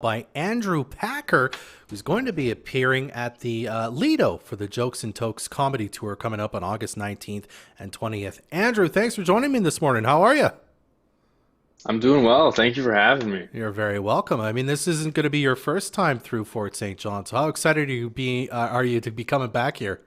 By Andrew Packer, who's going to be appearing at the Lido for the Jokes N Tokes comedy tour coming up on August 19th and 20th. Andrew, thanks for joining me this morning. How are you? I'm doing well. Thank you for having me. You're very welcome. I mean, this isn't going to be your first time through Fort St. John, so how excited are you to be coming back here?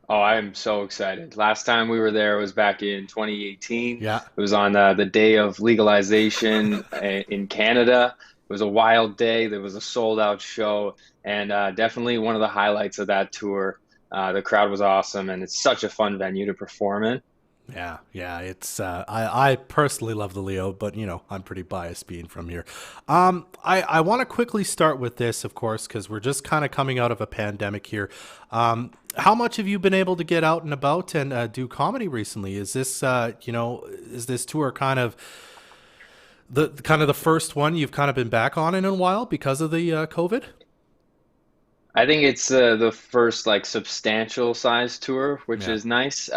Oh, I'm so excited. Last time we were there was back in 2018. Yeah. It was on the day of legalization in Canada. It was a wild day. There was a sold out show, and definitely one of the highlights of that tour. The crowd was awesome, and it's such a fun venue to perform in. Yeah. It's I personally love the Leo, but I'm pretty biased being from here. I want to quickly start with this, of course, because we're just kind of coming out of a pandemic here. How much have you been able to get out and about and do comedy recently? Is this is this tour kind of the first one you've kind of been back on in a while because of the COVID? I think it's the first like substantial size tour, which Yeah, is nice.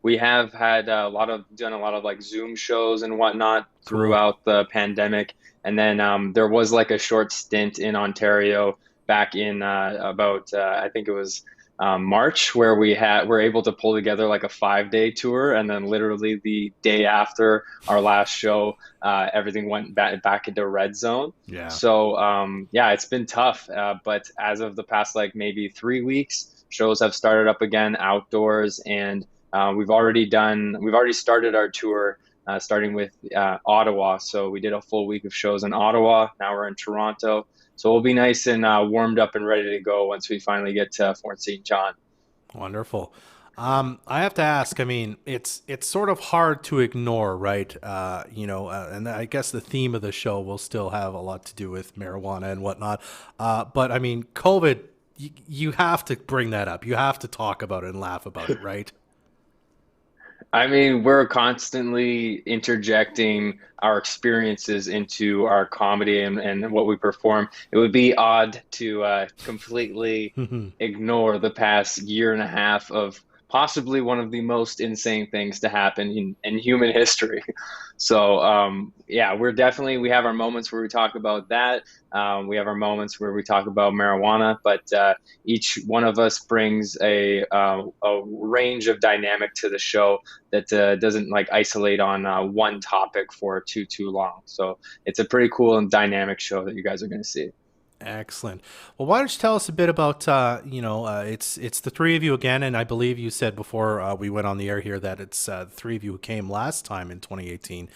We have had done a lot of like Zoom shows and whatnot cool. throughout the pandemic, and then there was like a short stint in Ontario back in about I think it was March where we're able to pull together like a 5 day tour, and then literally the day after our last show, everything went back into red zone. Yeah. So yeah, it's been tough. But as of the past like maybe 3 weeks, shows have started up again outdoors, and we've already started our tour. Starting with Ottawa. So we did a full week of shows in Ottawa. Now we're in Toronto. So we'll be nice and warmed up and ready to go once we finally get to Fort St. John. Wonderful. I have to ask. I mean, it's sort of hard to ignore, right? And I guess the theme of the show will still have a lot to do with marijuana and whatnot. But I mean, COVID, you have to bring that up. You have to talk about it and laugh about it, right? I mean, we're constantly interjecting our experiences into our comedy and what we perform. It would be odd to completely ignore the past year and a half of possibly one of the most insane things to happen in human history. So, yeah, we have our moments where we talk about that. We have our moments where we talk about marijuana, but each one of us brings a range of dynamic to the show that doesn't like isolate on one topic for too long. So it's a pretty cool and dynamic show that you guys are going to see. Excellent. Well, why don't you tell us a bit about it's the three of you again, and I believe you said before we went on the air here that it's the three of you who came last time in 2018.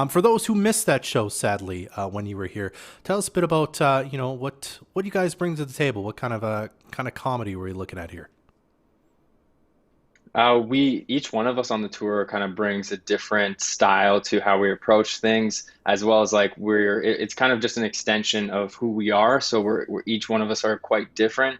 For those who missed that show, sadly, when you were here, tell us a bit about what you guys bring to the table. What kind of comedy were you looking at here? We each one of us on the tour kind of brings a different style to how we approach things, as well as like it's kind of just an extension of who we are. So we're each one of us are quite different.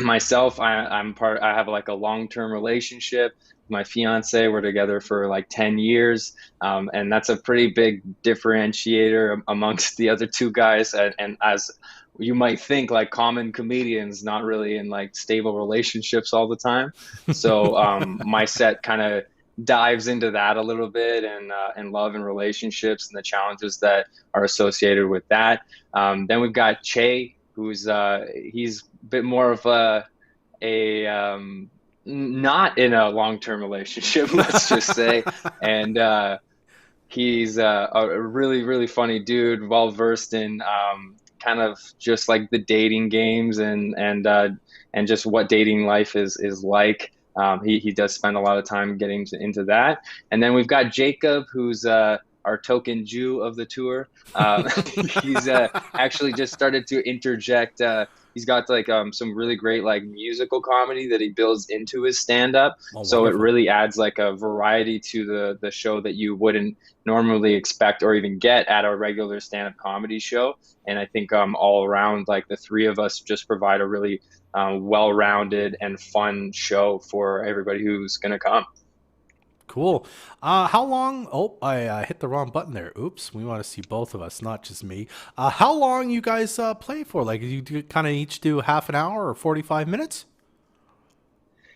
Myself, I have like a long-term relationship. My fiance, we're together for like 10 years. And that's a pretty big differentiator amongst the other two guys. And as you might think, like common comedians, not really in like stable relationships all the time. So my set kind of dives into that a little bit and love and relationships and the challenges that are associated with that. Then we've got Che, who's he's a bit more of a not in a long-term relationship, let's just say, and he's a really funny dude, well versed in kind of just like the dating games and just what dating life is like. He does spend a lot of time into that. And then we've got Jacob, who's our token Jew of the tour. He's actually just started to interject. He's got like some really great like musical comedy that he builds into his stand up. Oh, So it wonderful. really adds like a variety to the show that you wouldn't normally expect or even get at a regular stand up comedy show. And I think all around, like the three of us just provide a really well-rounded and fun show for everybody who's going to come. Cool. How long? Oh, I hit the wrong button there. Oops. We want to see both of us, not just me. How long you guys play for? Like, you do kind of each do half an hour or 45 minutes?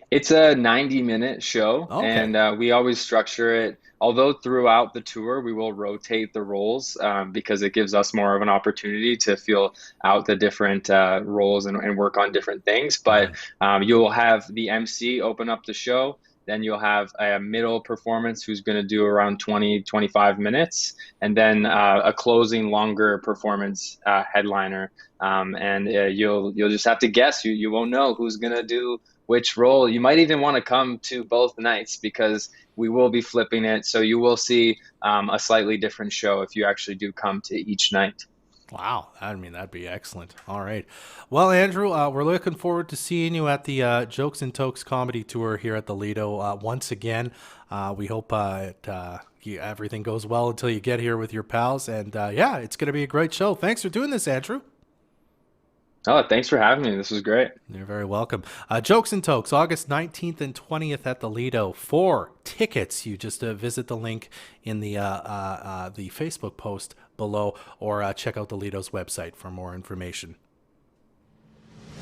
It's a 90-minute show, Okay. and we always structure it. Although throughout the tour we will rotate the roles because it gives us more of an opportunity to feel out the different roles and work on different things. But Right. you'll have the MC open up the show. Then you'll have a middle performance who's going to do around 20-25 minutes, and then a closing longer performance headliner. And you'll just have to guess. You won't know who's going to do which role. You might even want to come to both nights because we will be flipping it. So you will see a slightly different show if you actually do come to each night. Wow, I mean that'd be excellent. All right, well, Andrew, we're looking forward to seeing you at the Jokes and Tokes comedy tour here at the Lido once again. We hope everything goes well until you get here with your pals, and yeah, it's going to be a great show. Thanks for doing this, Andrew. Oh, thanks for having me. This was great. You're very welcome. Jokes and Tokes, August 19th and 20th at the Lido. For tickets, you just visit the link in the Facebook post below, or check out the Lido's website for more information.